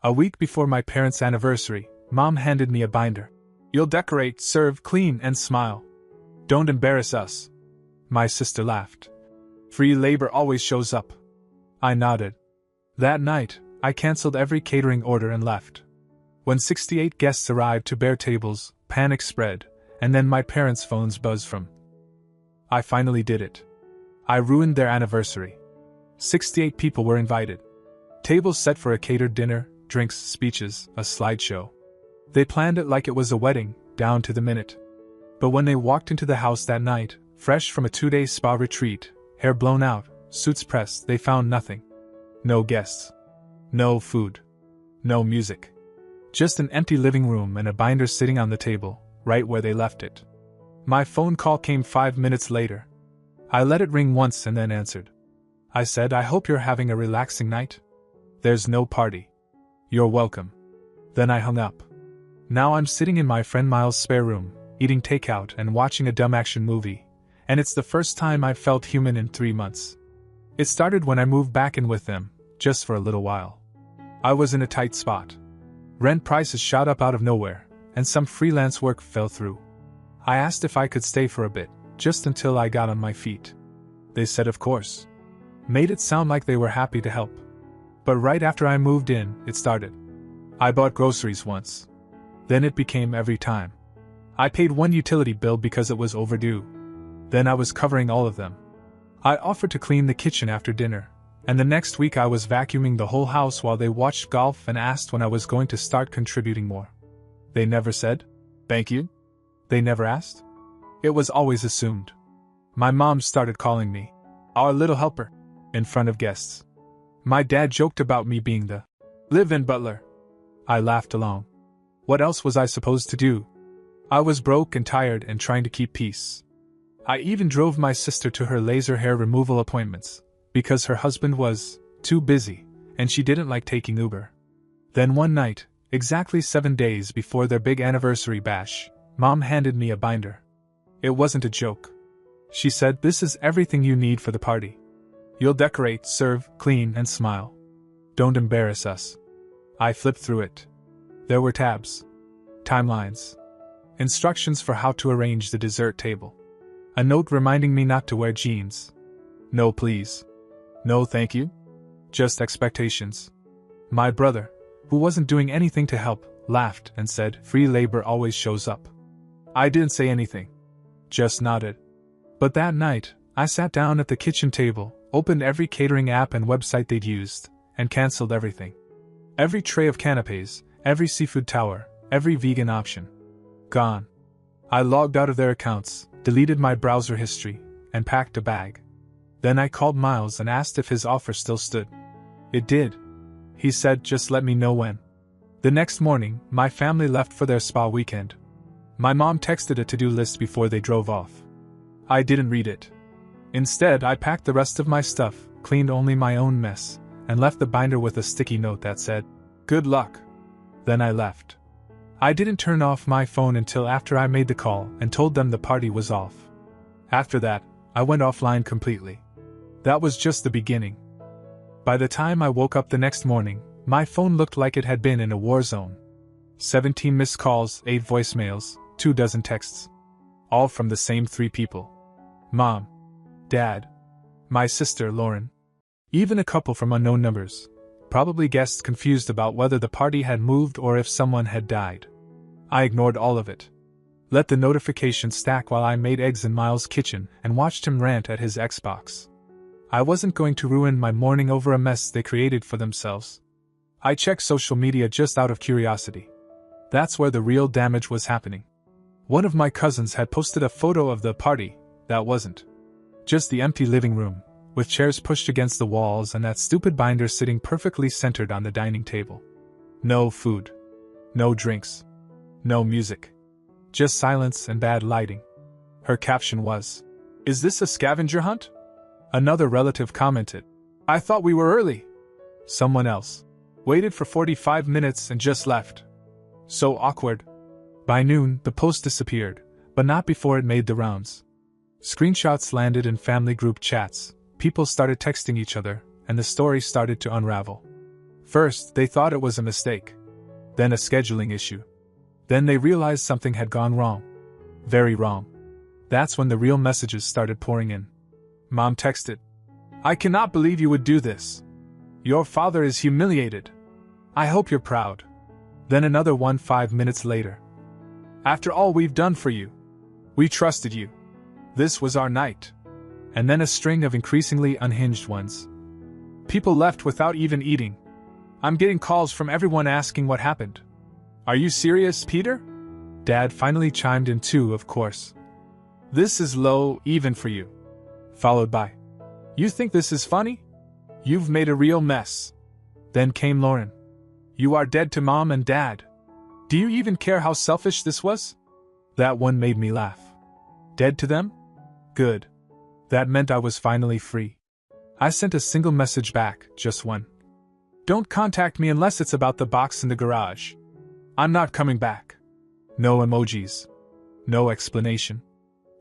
A week before my parents' anniversary, Mom handed me a binder. "You'll decorate, serve, clean, and smile. Don't embarrass us." My sister laughed. "Free labor always shows up." I nodded. That night, I canceled every catering order and left. When 68 guests arrived to bare tables, panic spread, and then my parents' phones buzzed from. I finally did it. I ruined their anniversary. 68 people were invited. Tables set for a catered dinner, drinks, speeches, a slideshow. They planned it like it was a wedding, down to the minute. But when they walked into the house that night, fresh from a 2-day spa retreat, hair blown out, suits pressed, they found nothing. No guests. No food. No music. Just an empty living room and a binder sitting on the table, right where they left it. My phone call came 5 minutes later. I let it ring once and then answered. I said, "I hope you're having a relaxing night. There's no party. You're welcome." Then I hung up. Now I'm sitting in my friend Miles' spare room, eating takeout and watching a dumb action movie, and it's the first time I've felt human in 3 months. It started when I moved back in with them, just for a little while. I was in a tight spot. Rent prices shot up out of nowhere, and some freelance work fell through. I asked if I could stay for a bit, just until I got on my feet. They said of course. Made it sound like they were happy to help. But right after I moved in, it started. I bought groceries once. Then it became every time. I paid one utility bill because it was overdue. Then I was covering all of them. I offered to clean the kitchen after dinner, and the next week I was vacuuming the whole house while they watched golf and asked when I was going to start contributing more. They never said, "Thank you." They never asked. It was always assumed. My mom started calling me "our little helper" in front of guests. My dad joked about me being the live-in butler. I laughed along. What else was I supposed to do? I was broke and tired and trying to keep peace. I even drove my sister to her laser hair removal appointments, because her husband was too busy, and she didn't like taking Uber. Then one night, exactly 7 days before their big anniversary bash, Mom handed me a binder. It wasn't a joke. She said, "This is everything you need for the party. You'll decorate, serve, clean, and smile. Don't embarrass us." I flipped through it. There were tabs, timelines, instructions for how to arrange the dessert table, a note reminding me not to wear jeans. No please. No thank you. Just expectations. My brother, who wasn't doing anything to help, laughed and said, "Free labor always shows up." I didn't say anything. Just nodded. But that night, I sat down at the kitchen table, opened every catering app and website they'd used, and cancelled everything. Every tray of canapes, every seafood tower, every vegan option. Gone. I logged out of their accounts, deleted my browser history, and packed a bag. Then I called Miles and asked if his offer still stood. It did. He said, "Just let me know when." The next morning, my family left for their spa weekend. My mom texted a to-do list before they drove off. I didn't read it. Instead, I packed the rest of my stuff, cleaned only my own mess, and left the binder with a sticky note that said, "Good luck." Then I left. I didn't turn off my phone until after I made the call and told them the party was off. After that, I went offline completely. That was just the beginning. By the time I woke up the next morning, my phone looked like it had been in a war zone. 17 missed calls, 8 voicemails, 24 texts. All from the same 3 people. Mom, Dad, my sister Lauren. Even a couple from unknown numbers. Probably guests confused about whether the party had moved or if someone had died. I ignored all of it. Let the notifications stack while I made eggs in Miles' kitchen and watched him rant at his Xbox. I wasn't going to ruin my morning over a mess they created for themselves. I checked social media just out of curiosity. That's where the real damage was happening. One of my cousins had posted a photo of the party that wasn't just the empty living room, with chairs pushed against the walls and that stupid binder sitting perfectly centered on the dining table. No food. No drinks. No music. Just silence and bad lighting. Her caption was, "Is this a scavenger hunt?" Another relative commented, "I thought we were early." Someone else waited for 45 minutes and just left. So awkward. By noon, the post disappeared, but not before it made the rounds. Screenshots landed in family group chats, people started texting each other, and the story started to unravel. First, they thought it was a mistake. Then a scheduling issue. Then they realized something had gone wrong. Very wrong. That's when the real messages started pouring in. Mom texted, "I cannot believe you would do this. Your father is humiliated. I hope you're proud." Then another one 5 minutes later. "After all we've done for you. We trusted you. This was our night." And then a string of increasingly unhinged ones. People left without even eating. "I'm getting calls from everyone asking what happened." "Are you serious, Peter?" Dad finally chimed in too, of course. "This is low, even for you." Followed by, "You think this is funny? You've made a real mess." Then came Lauren. "You are dead to Mom and Dad. Do you even care how selfish this was?" That one made me laugh. Dead to them? Good. That meant I was finally free. I sent a single message back, just one. "Don't contact me unless it's about the box in the garage. I'm not coming back." No emojis. No explanation.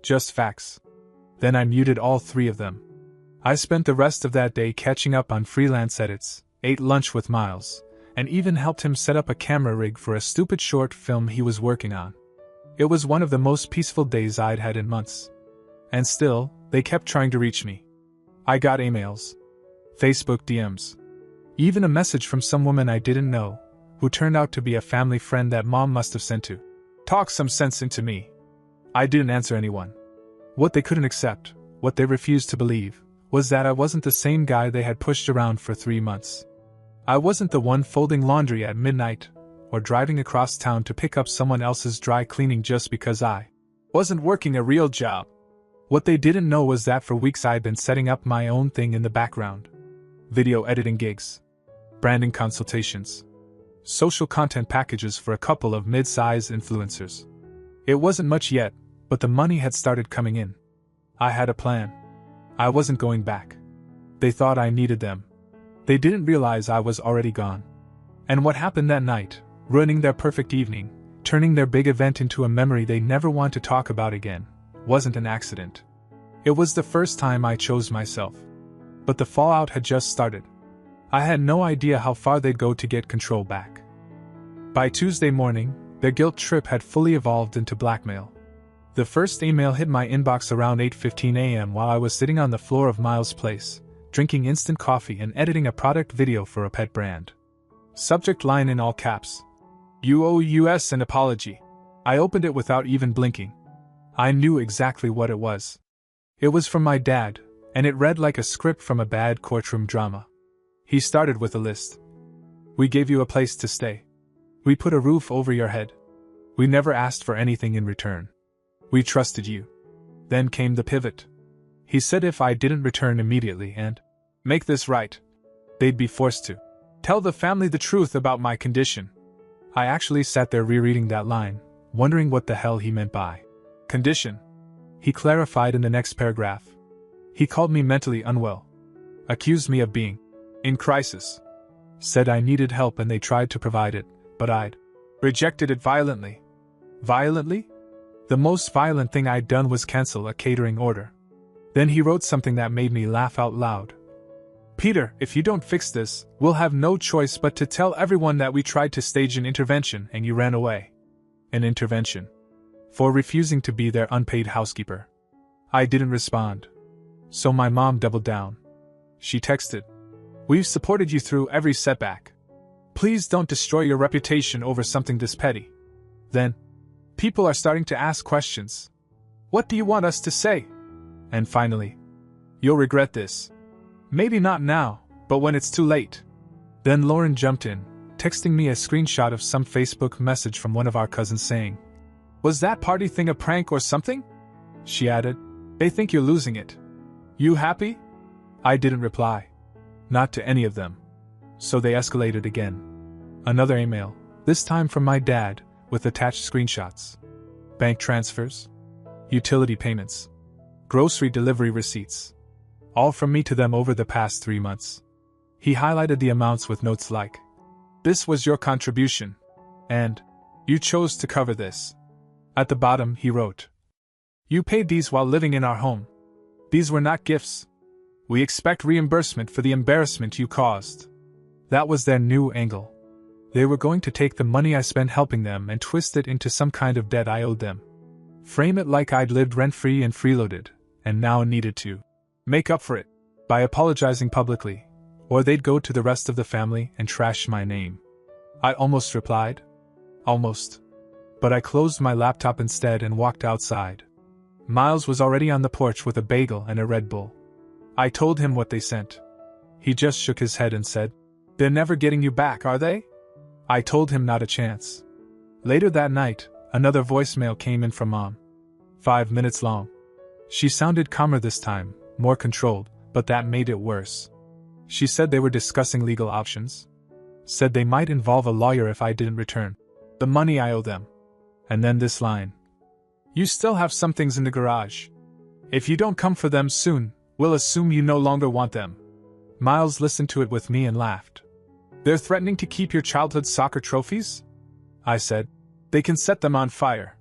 Just facts. Then I muted all 3 of them. I spent the rest of that day catching up on freelance edits, ate lunch with Miles, and even helped him set up a camera rig for a stupid short film he was working on. It was one of the most peaceful days I'd had in months. And still, they kept trying to reach me. I got emails, Facebook DMs, even a message from some woman I didn't know, who turned out to be a family friend that Mom must have sent to talk some sense into me. I didn't answer anyone. What they couldn't accept, what they refused to believe, was that I wasn't the same guy they had pushed around for 3 months. I wasn't the one folding laundry at midnight, or driving across town to pick up someone else's dry cleaning just because I wasn't working a real job. What they didn't know was that for weeks I'd been setting up my own thing in the background. Video editing gigs, branding consultations, social content packages for a couple of mid-size influencers. It wasn't much yet, but the money had started coming in. I had a plan. I wasn't going back. They thought I needed them. They didn't realize I was already gone. And what happened that night, ruining their perfect evening, turning their big event into a memory they never want to talk about again, wasn't an accident. It was the first time I chose myself. But the fallout had just started. I had no idea how far they'd go to get control back. By Tuesday morning, their guilt trip had fully evolved into blackmail. The first email hit my inbox around 8:15 a.m. while I was sitting on the floor of Miles' place, drinking instant coffee and editing a product video for a pet brand. Subject line in all caps. "You owe us an apology." I opened it without even blinking. I knew exactly what it was. It was from my dad, and it read like a script from a bad courtroom drama. He started with a list. "We gave you a place to stay. We put a roof over your head. We never asked for anything in return. We trusted you." Then came the pivot. He said if I didn't return immediately and make this right, they'd be forced to tell the family the truth about my condition. I actually sat there rereading that line, wondering what the hell he meant by condition. He clarified in the next paragraph. He called me mentally unwell, accused me of being in crisis, said I needed help and they tried to provide it, but I'd rejected it violently. Violently? The most violent thing I'd done was cancel a catering order. Then he wrote something that made me laugh out loud. "Peter, if you don't fix this, we'll have no choice but to tell everyone that we tried to stage an intervention and you ran away." An intervention. For refusing to be their unpaid housekeeper. I didn't respond. So my mom doubled down. She texted, "We've supported you through every setback. Please don't destroy your reputation over something this petty." Then, "People are starting to ask questions. What do you want us to say?" And finally, "You'll regret this. Maybe not now, but when it's too late." Then Lauren jumped in, texting me a screenshot of some Facebook message from one of our cousins saying, "Was that party thing a prank or something?" She added, "They think you're losing it. You happy?" I didn't reply. Not to any of them. So they escalated again. Another email, this time from my dad, with attached screenshots. Bank transfers. Utility payments. Grocery delivery receipts. All from me to them over the past 3 months. He highlighted the amounts with notes like, "This was your contribution," and "You chose to cover this." At the bottom he wrote, "You paid these while living in our home. These were not gifts. We expect reimbursement for the embarrassment you caused." That was their new angle. They were going to take the money I spent helping them and twist it into some kind of debt I owed them. Frame it like I'd lived rent-free and freeloaded, and now needed to make up for it by apologizing publicly, or they'd go to the rest of the family and trash my name. I almost replied. Almost. But I closed my laptop instead and walked outside. Miles was already on the porch with a bagel and a Red Bull. I told him what they sent. He just shook his head and said, "They're never getting you back, are they?" I told him not a chance. Later that night, another voicemail came in from Mom. 5 minutes long. She sounded calmer this time, more controlled, but that made it worse. She said they were discussing legal options. Said they might involve a lawyer if I didn't return the money I owe them. And then this line. "You still have some things in the garage. If you don't come for them soon, we'll assume you no longer want them." Miles listened to it with me and laughed. "They're threatening to keep your childhood soccer trophies?" I said. "They can set them on fire."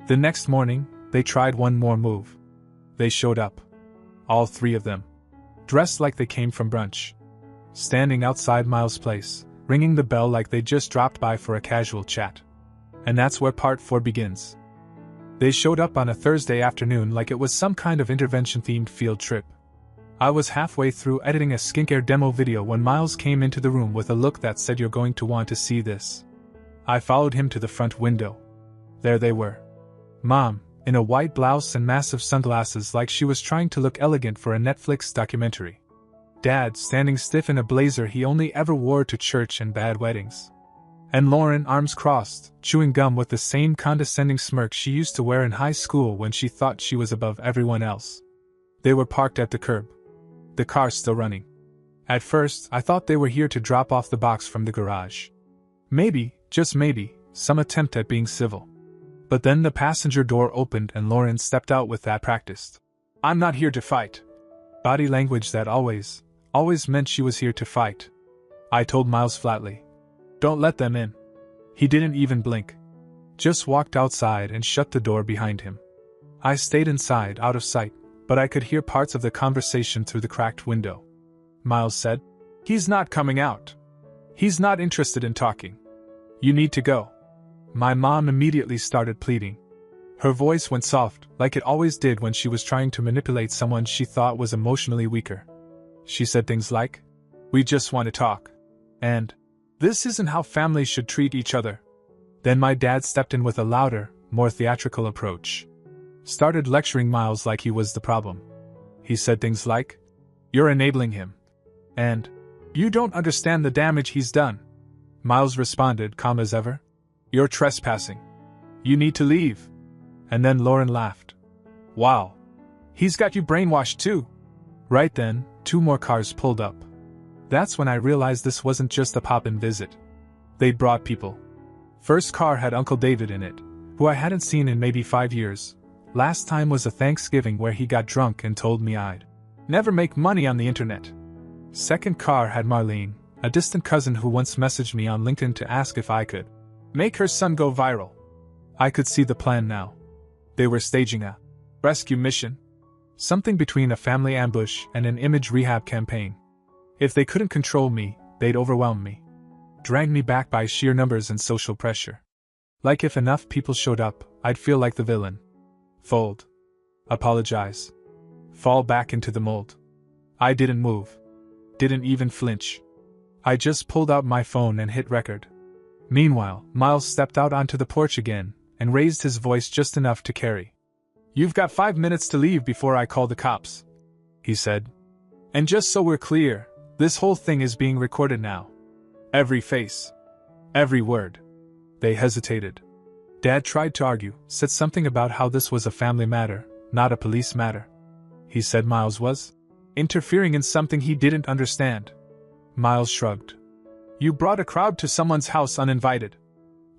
The next morning, they tried one more move. They showed up. All three of them. Dressed like they came from brunch. Standing outside Miles' place, ringing the bell like they just dropped by for a casual chat. And that's where part 4 begins. They showed up on a Thursday afternoon like it was some kind of intervention-themed field trip. I was halfway through editing a skincare demo video when Miles came into the room with a look that said, "You're going to want to see this." I followed him to the front window. There they were. Mom, in a white blouse and massive sunglasses like she was trying to look elegant for a Netflix documentary. Dad standing stiff in a blazer he only ever wore to church and bad weddings. And Lauren, arms crossed, chewing gum with the same condescending smirk she used to wear in high school when she thought she was above everyone else. They were parked at the curb. The car still running. At first, I thought they were here to drop off the box from the garage. Maybe, just maybe, some attempt at being civil. But then the passenger door opened and Lauren stepped out with that practiced, "I'm not here to fight." Body language that always meant she was here to fight. I told Miles flatly, "Don't let them in." He didn't even blink. Just walked outside and shut the door behind him. I stayed inside, out of sight, but I could hear parts of the conversation through the cracked window. Miles said, "He's not coming out. He's not interested in talking. You need to go." My mom immediately started pleading. Her voice went soft, like it always did when she was trying to manipulate someone she thought was emotionally weaker. She said things like, "We just want to talk." And, "This isn't how families should treat each other." Then my dad stepped in with a louder, more theatrical approach. Started lecturing Miles like he was the problem. He said things like, "You're enabling him." And, "You don't understand the damage he's done." Miles responded, calm as ever, "You're trespassing. You need to leave." And then Lauren laughed. "Wow. He's got you brainwashed too." Right then, 2 more cars pulled up. That's when I realized this wasn't just a pop-in visit. They'd brought people. First car had Uncle David in it, who I hadn't seen in maybe 5 years. Last time was a Thanksgiving where he got drunk and told me I'd never make money on the internet. Second car had Marlene, a distant cousin who once messaged me on LinkedIn to ask if I could make her son go viral. I could see the plan now. They were staging a rescue mission. Something between a family ambush and an image rehab campaign. If they couldn't control me, they'd overwhelm me. Drag me back by sheer numbers and social pressure. Like if enough people showed up, I'd feel like the villain. Fold. Apologize. Fall back into the mold. I didn't move. Didn't even flinch. I just pulled out my phone and hit record. Meanwhile, Miles stepped out onto the porch again, and raised his voice just enough to carry. "You've got 5 minutes to leave before I call the cops," he said. "And just so we're clear, this whole thing is being recorded now. Every face. Every word." They hesitated. Dad tried to argue, said something about how this was a family matter, not a police matter. He said Miles was interfering in something he didn't understand. Miles shrugged. "You brought a crowd to someone's house uninvited.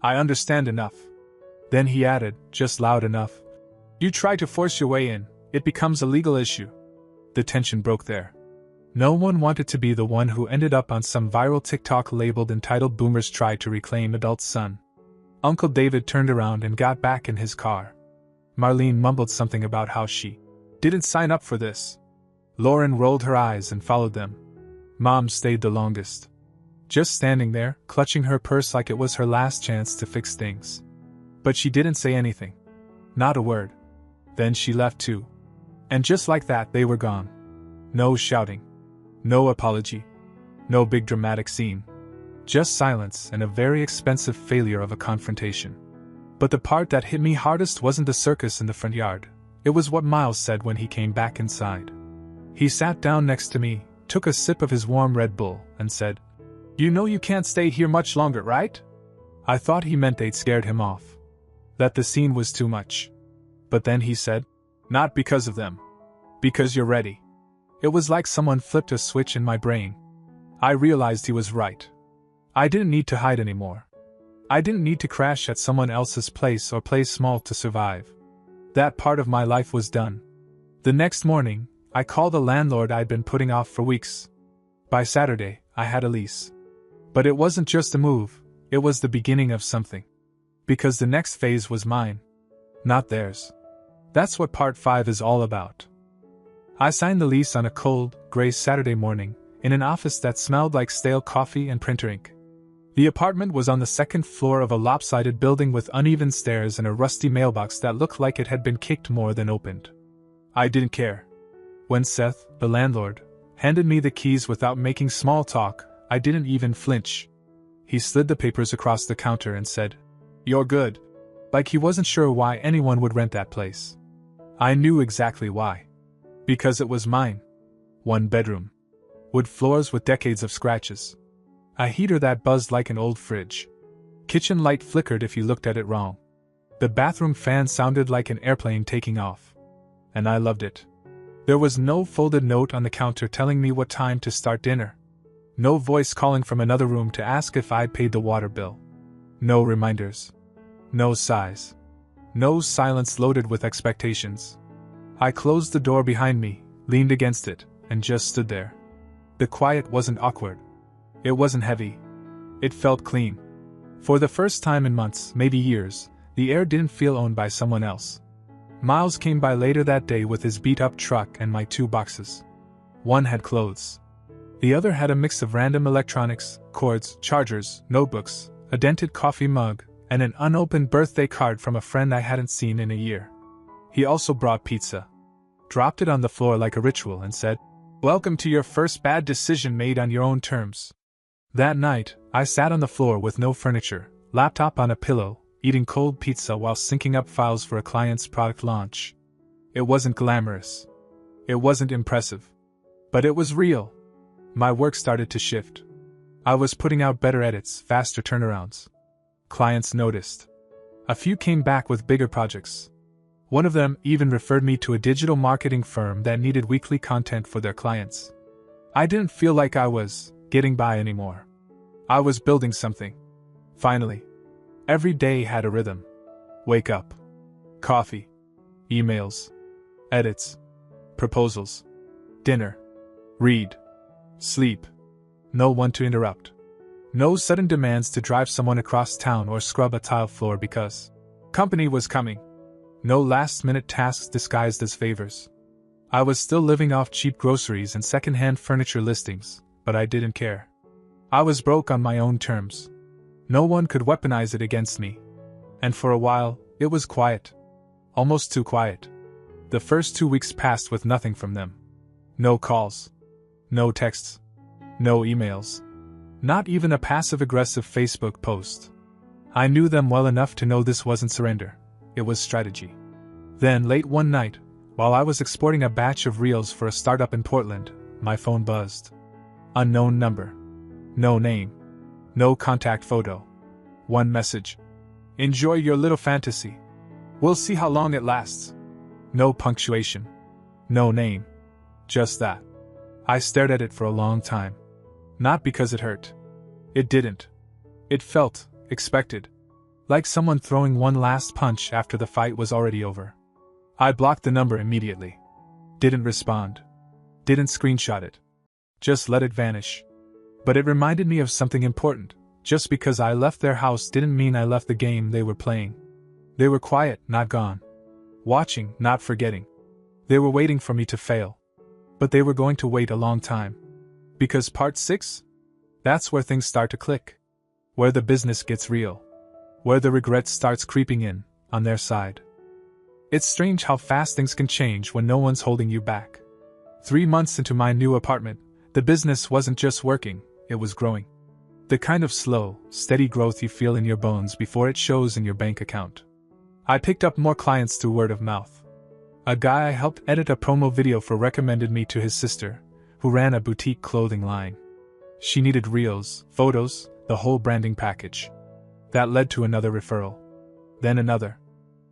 I understand enough." Then he added, just loud enough, "You try to force your way in, it becomes a legal issue." The tension broke there. No one wanted to be the one who ended up on some viral TikTok labeled entitled "Boomers Try to Reclaim Adult Son." Uncle David turned around and got back in his car. Marlene mumbled something about how she didn't sign up for this. Lauren rolled her eyes and followed them. Mom stayed the longest. just standing there, clutching her purse like it was her last chance to fix things. But she didn't say anything. Not a word. Then she left too. And just like that, they were gone. No shouting. No apology. No big dramatic scene. Just silence and a very expensive failure of a confrontation. But the part that hit me hardest wasn't the circus in the front yard. It was what Miles said when he came back inside. He sat down next to me, took a sip of his warm Red Bull, and said, "You know you can't stay here much longer, right?" I thought he meant they'd scared him off. That the scene was too much. But then he said, "Not because of them. Because you're ready." It was like someone flipped a switch in my brain. I realized he was right. I didn't need to hide anymore. I didn't need to crash at someone else's place or play small to survive. That part of my life was done. The next morning, I called the landlord I'd been putting off for weeks. By Saturday, I had a lease. But it wasn't just a move, it was the beginning of something. Because the next phase was mine, not theirs. That's what part 5 is all about. I signed the lease on a cold, gray Saturday morning, in an office that smelled like stale coffee and printer ink. The apartment was on the second floor of a lopsided building with uneven stairs and a rusty mailbox that looked like it had been kicked more than opened. I didn't care. When Seth, the landlord, handed me the keys without making small talk, I didn't even flinch. He slid the papers across the counter and said, "You're good." Like he wasn't sure why anyone would rent that place. I knew exactly why. Because it was mine. 1 bedroom. Wood floors with decades of scratches. A heater that buzzed like an old fridge. Kitchen light flickered if you looked at it wrong. The bathroom fan sounded like an airplane taking off. And I loved it. There was no folded note on the counter telling me what time to start dinner. No voice calling from another room to ask if I'd paid the water bill. No reminders. No sighs. No silence loaded with expectations. I closed the door behind me, leaned against it, and just stood there. The quiet wasn't awkward. It wasn't heavy. It felt clean. For the first time in months, maybe years, the air didn't feel owned by someone else. Miles came by later that day with his beat-up truck and my 2 boxes. One had clothes. The other had a mix of random electronics, cords, chargers, notebooks, a dented coffee mug, and an unopened birthday card from a friend I hadn't seen in a year. He also brought pizza. Dropped it on the floor like a ritual and said, "Welcome to your first bad decision made on your own terms." That night, I sat on the floor with no furniture, laptop on a pillow, eating cold pizza while syncing up files for a client's product launch. It wasn't glamorous. It wasn't impressive. But it was real. My work started to shift. I was putting out better edits, faster turnarounds. Clients noticed. A few came back with bigger projects. One of them even referred me to a digital marketing firm that needed weekly content for their clients. I didn't feel like I was getting by anymore. I was building something. Finally. Every day had a rhythm. Wake up. Coffee. Emails. Edits. Proposals. Dinner. Read. Sleep. No one to interrupt. No sudden demands to drive someone across town or scrub a tile floor because company was coming. No last-minute tasks disguised as favors. I was still living off cheap groceries and second-hand furniture listings, but I didn't care. I was broke on my own terms. No one could weaponize it against me. And for a while, it was quiet. Almost too quiet. The first 2 weeks passed with nothing from them. No calls. No texts. No emails. Not even a passive-aggressive Facebook post. I knew them well enough to know this wasn't surrender. It was strategy. Then, late one night, while I was exporting a batch of reels for a startup in Portland, my phone buzzed. Unknown number. No name. No contact photo. One message. "Enjoy your little fantasy. We'll see how long it lasts." No punctuation. No name. Just that. I stared at it for a long time. Not because it hurt. It didn't. It felt expected. Like someone throwing one last punch after the fight was already over. I blocked the number immediately. Didn't respond. Didn't screenshot it. Just let it vanish. But it reminded me of something important. Just because I left their house didn't mean I left the game they were playing. They were quiet, not gone. Watching, not forgetting. They were waiting for me to fail. But they were going to wait a long time. Because part 6? That's where things start to click. Where the business gets real. Where the regret starts creeping in, on their side. It's strange how fast things can change when no one's holding you back. 3 months into my new apartment, the business wasn't just working, it was growing. The kind of slow, steady growth you feel in your bones before it shows in your bank account. I picked up more clients through word of mouth. A guy I helped edit a promo video for recommended me to his sister, who ran a boutique clothing line. She needed reels, photos, the whole branding package. That led to another referral. Then another.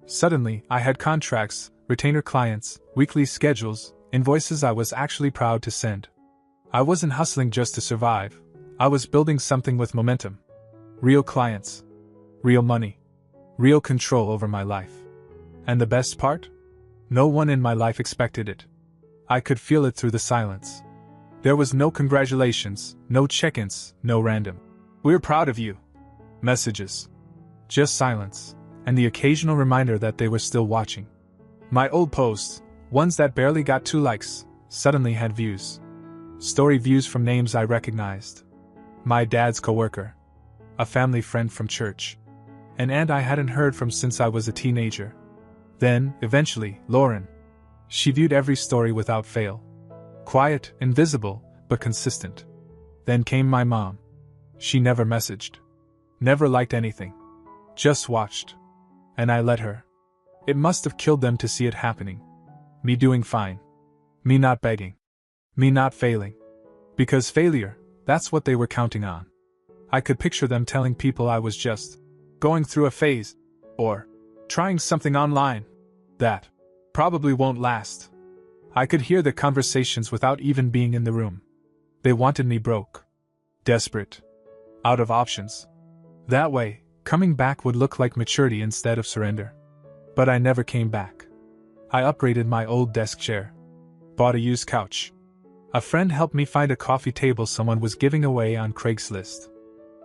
Suddenly, I had contracts, retainer clients, weekly schedules, invoices I was actually proud to send. I wasn't hustling just to survive. I was building something with momentum. Real clients. Real money. Real control over my life. And the best part? No one in my life expected it. I could feel it through the silence. There was no congratulations, no check-ins, no random "We're proud of you" messages. Just silence, and the occasional reminder that they were still watching. My old posts, ones that barely got 2 likes, suddenly had views. Story views from names I recognized. My dad's coworker. A family friend from church. An aunt I hadn't heard from since I was a teenager. Then, eventually, Lauren. She viewed every story without fail. Quiet, invisible, but consistent. Then came my mom. She never messaged. Never liked anything. Just watched. And I let her. It must have killed them to see it happening. Me doing fine. Me not begging. Me not failing. Because failure, that's what they were counting on. I could picture them telling people I was just going through a phase, or trying something online that probably won't last. I could hear the conversations without even being in the room. They wanted me broke. Desperate. Out of options. That way, coming back would look like maturity instead of surrender. But I never came back. I upgraded my old desk chair. Bought a used couch. A friend helped me find a coffee table someone was giving away on Craigslist.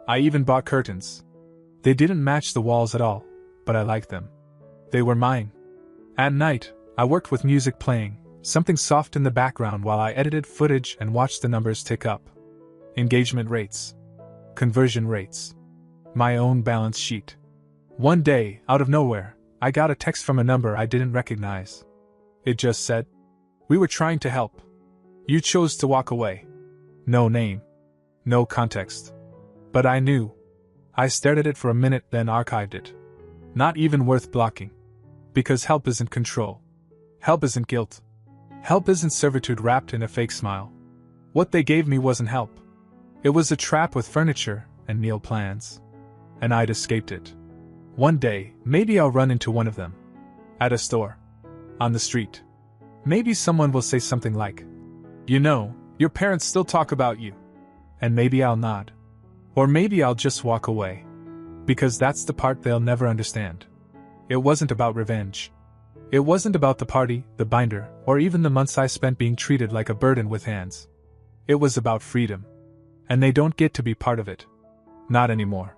I even bought curtains. They didn't match the walls at all, but I liked them. They were mine. At night, I worked with music playing, something soft in the background while I edited footage and watched the numbers tick up. Engagement rates. Conversion rates. My own balance sheet. One day, out of nowhere, I got a text from a number I didn't recognize. It just said, "We were trying to help. You chose to walk away." No name. No context. But I knew. I stared at it for a minute, then archived it. Not even worth blocking. Because help isn't control. Help isn't guilt. Help isn't servitude wrapped in a fake smile. What they gave me wasn't help. It was a trap with furniture and meal plans. And I'd escaped it. One day, maybe I'll run into one of them. At a store. On the street. Maybe someone will say something like, "You know, your parents still talk about you." And maybe I'll nod. Or maybe I'll just walk away. Because that's the part they'll never understand. It wasn't about revenge. It wasn't about the party, the binder, or even the months I spent being treated like a burden with hands. It was about freedom. And they don't get to be part of it. Not anymore.